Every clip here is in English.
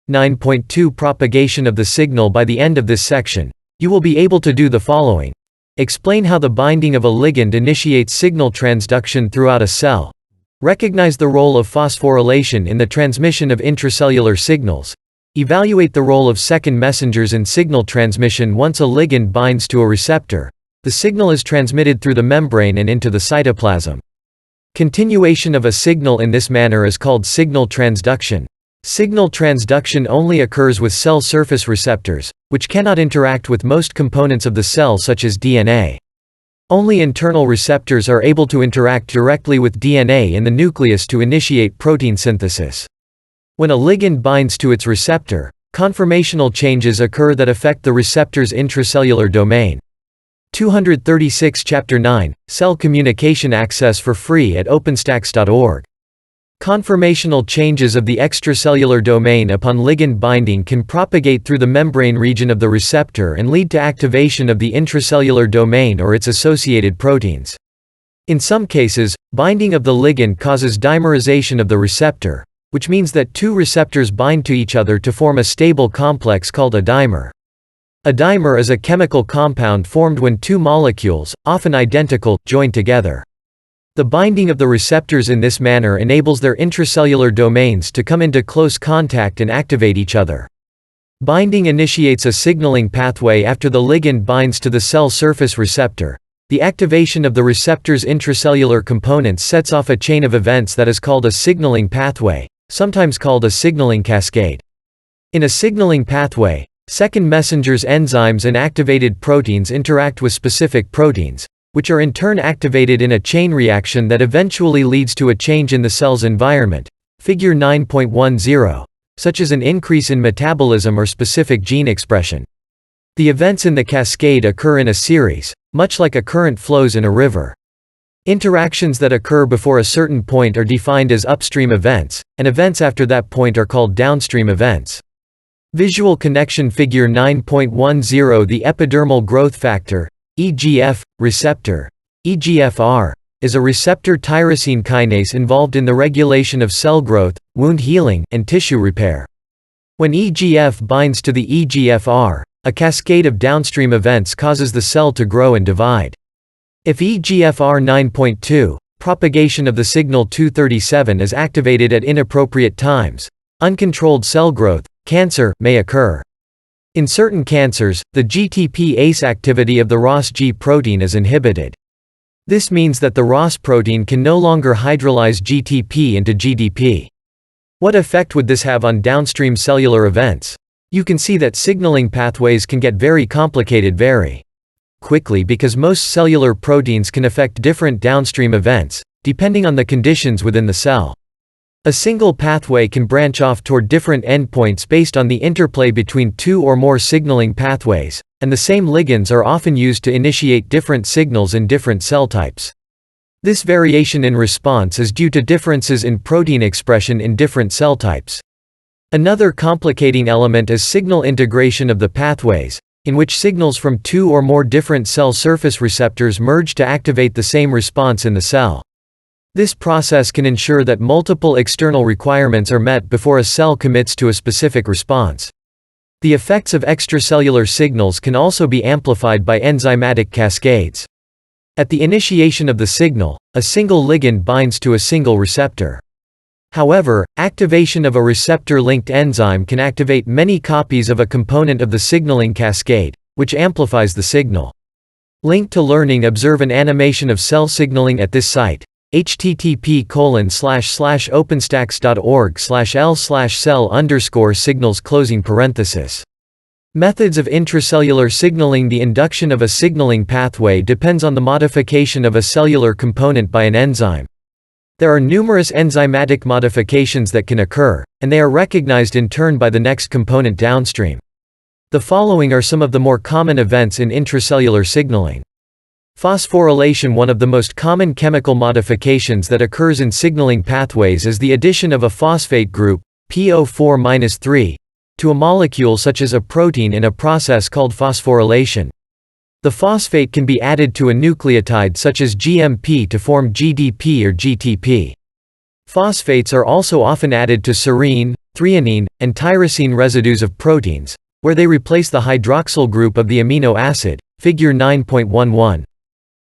9.2 Propagation of the signal. By the end of this section, you will be able to do the following. Explain how the binding of a ligand initiates signal transduction throughout a cell. Recognize the role of phosphorylation in the transmission of intracellular signals. Evaluate the role of second messengers in signal transmission. Once a ligand binds to a receptor, the signal is transmitted through the membrane and into the cytoplasm. Continuation of a signal in this manner is called signal transduction. Signal transduction only occurs with cell surface receptors, which cannot interact with most components of the cell such as DNA. Only internal receptors are able to interact directly with DNA in the nucleus to initiate protein synthesis. When a ligand binds to its receptor, conformational changes occur that affect the receptor's intracellular domain. 236 Chapter 9, Cell Communication. Access for free at openstax.org. Conformational changes of the extracellular domain upon ligand binding can propagate through the membrane region of the receptor and lead to activation of the intracellular domain or its associated proteins. In some cases, binding of the ligand causes dimerization of the receptor, which means that two receptors bind to each other to form a stable complex called a dimer. A dimer is a chemical compound formed when two molecules, often identical, join together. The binding of the receptors in this manner enables their intracellular domains to come into close contact and activate each other. Binding initiates a signaling pathway after the ligand binds to the cell surface receptor. The activation of the receptor's intracellular components sets off a chain of events that is called a signaling pathway, sometimes called a signaling cascade. In a signaling pathway, second messengers, enzymes and activated proteins interact with specific proteins, which are in turn activated in a chain reaction that eventually leads to a change in the cell's environment, figure 9.10, such as an increase in metabolism or specific gene expression. The events in the cascade occur in a series, much like a current flows in a river. Interactions that occur before a certain point are defined as upstream events, and events after that point are called downstream events. Visual connection. Figure 9.10. The epidermal growth factor EGF, receptor, EGFR, is a receptor tyrosine kinase involved in the regulation of cell growth, wound healing, and tissue repair. When EGF binds to the EGFR, a cascade of downstream events causes the cell to grow and divide. If EGFR 9.2, propagation of the signal 237 is activated at inappropriate times, uncontrolled cell growth, cancer, may occur. In certain cancers, the GTP-ACE activity of the ROS-G protein is inhibited. This means that the ROS protein can no longer hydrolyze GTP into GDP. What effect would this have on downstream cellular events? You can see that signaling pathways can get very complicated very quickly because most cellular proteins can affect different downstream events, depending on the conditions within the cell. A single pathway can branch off toward different endpoints based on the interplay between two or more signaling pathways, and the same ligands are often used to initiate different signals in different cell types. This variation in response is due to differences in protein expression in different cell types. Another complicating element is signal integration of the pathways, in which signals from two or more different cell surface receptors merge to activate the same response in the cell. This process can ensure that multiple external requirements are met before a cell commits to a specific response. The effects of extracellular signals can also be amplified by enzymatic cascades. At the initiation of the signal, a single ligand binds to a single receptor. However, activation of a receptor-linked enzyme can activate many copies of a component of the signaling cascade, which amplifies the signal. Link to learning. Observe an animation of cell signaling at this site. http://openstax.org/l/cell_signals. Methods of intracellular signaling. The induction of a signaling pathway depends on the modification of a cellular component by an enzyme. There are numerous enzymatic modifications that can occur, and they are recognized in turn by the next component downstream. The following are some of the more common events in intracellular signaling. Phosphorylation. One of the most common chemical modifications that occurs in signaling pathways is the addition of a phosphate group, PO4-3, to a molecule such as a protein in a process called phosphorylation. The phosphate can be added to a nucleotide such as GMP to form GDP or GTP. Phosphates are also often added to serine, threonine, and tyrosine residues of proteins, where they replace the hydroxyl group of the amino acid, figure 9.11.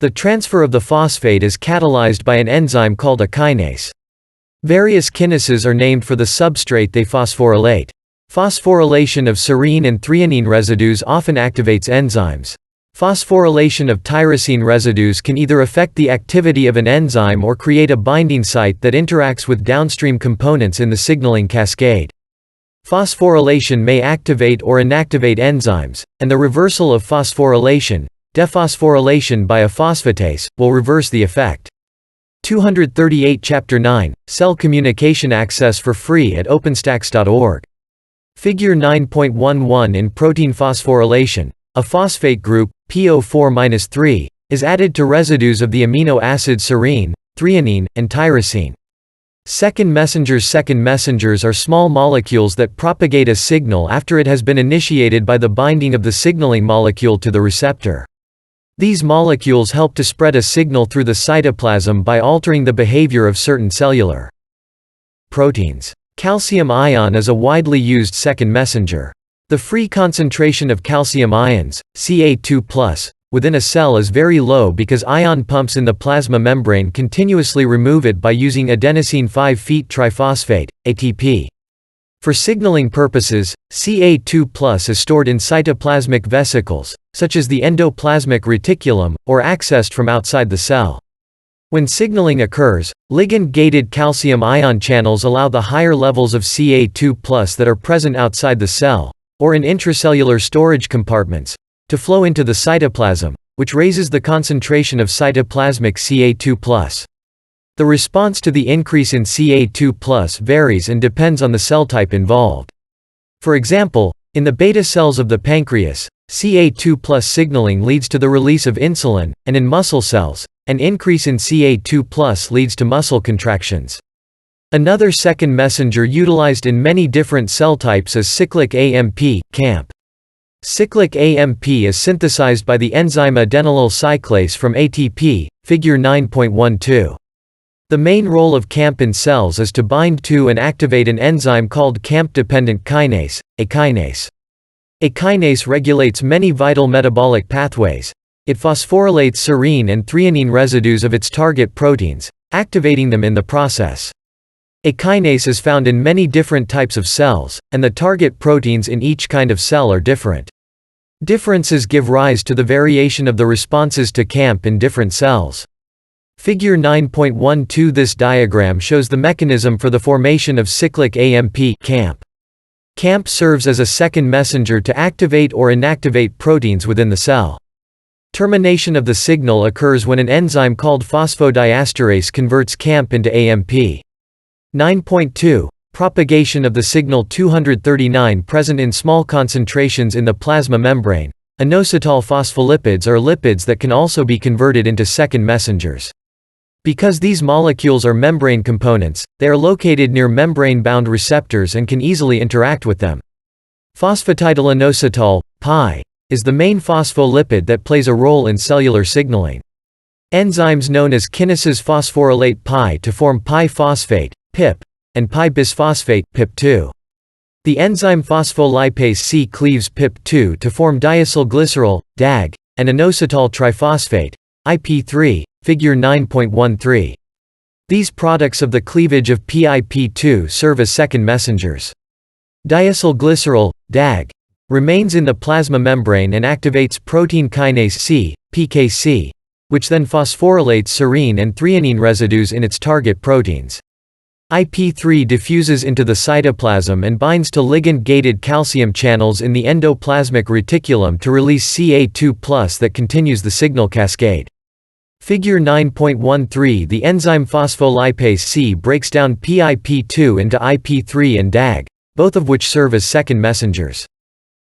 The transfer of the phosphate is catalyzed by an enzyme called a kinase. Various kinases are named for the substrate they phosphorylate. Phosphorylation of serine and threonine residues often activates enzymes. Phosphorylation of tyrosine residues can either affect the activity of an enzyme or create a binding site that interacts with downstream components in the signaling cascade. Phosphorylation may activate or inactivate enzymes, and the reversal of phosphorylation, dephosphorylation by a phosphatase, will reverse the effect. 238 Chapter 9, Cell Communication Access for free at openstax.org. Figure 9.11 in protein phosphorylation, a phosphate group, PO4-3, is added to residues of the amino acids serine, threonine, and tyrosine. Second messengers are small molecules that propagate a signal after it has been initiated by the binding of the signaling molecule to the receptor. These molecules help to spread a signal through the cytoplasm by altering the behavior of certain cellular proteins. Calcium ion is a widely used second messenger. The free concentration of calcium ions, Ca2+, within a cell is very low because ion pumps in the plasma membrane continuously remove it by using adenosine 5'-triphosphate, ATP. For signaling purposes, Ca2+ is stored in cytoplasmic vesicles, such as the endoplasmic reticulum, or accessed from outside the cell. When signaling occurs, ligand-gated calcium ion channels allow the higher levels of Ca2+ that are present outside the cell, or in intracellular storage compartments, to flow into the cytoplasm, which raises the concentration of cytoplasmic Ca2+. The response to the increase in Ca2+ varies and depends on the cell type involved. For example, in the beta cells of the pancreas, Ca2+ signaling leads to the release of insulin, and in muscle cells, an increase in Ca2+ leads to muscle contractions. Another second messenger utilized in many different cell types is cyclic AMP, CAMP. Cyclic AMP is synthesized by the enzyme adenylyl cyclase from ATP, figure 9.12. The main role of CAMP in cells is to bind to and activate an enzyme called CAMP-dependent kinase, a kinase. A kinase regulates many vital metabolic pathways. It phosphorylates serine and threonine residues of its target proteins, activating them in the process. A kinase is found in many different types of cells, and the target proteins in each kind of cell are different. Differences give rise to the variation of the responses to CAMP in different cells. Figure 9.12. This diagram shows the mechanism for the formation of cyclic AMP, CAMP. CAMP serves as a second messenger to activate or inactivate proteins within the cell. Termination of the signal occurs when an enzyme called phosphodiesterase converts CAMP into AMP. 9.2. Propagation of the signal 239. Present in small concentrations in the plasma membrane, inositol phospholipids are lipids that can also be converted into second messengers. Because these molecules are membrane components, they are located near membrane-bound receptors and can easily interact with them. Phosphatidylinositol, PI, is the main phospholipid that plays a role in cellular signaling. Enzymes known as kinases phosphorylate PI to form PI phosphate, PIP, and PI bisphosphate, PIP2. The enzyme phospholipase C cleaves PIP2 to form diacylglycerol, DAG, and inositol triphosphate, IP3, figure 9.13. These products of the cleavage of PIP2 serve as second messengers. Diacylglycerol, DAG, remains in the plasma membrane and activates protein kinase C, PKC, which then phosphorylates serine and threonine residues in its target proteins. IP3 diffuses into the cytoplasm and binds to ligand-gated calcium channels in the endoplasmic reticulum to release Ca2+ that continues the signal cascade. Figure 9.13. The enzyme phospholipase C breaks down PIP2 into IP3 and DAG, both of which serve as second messengers.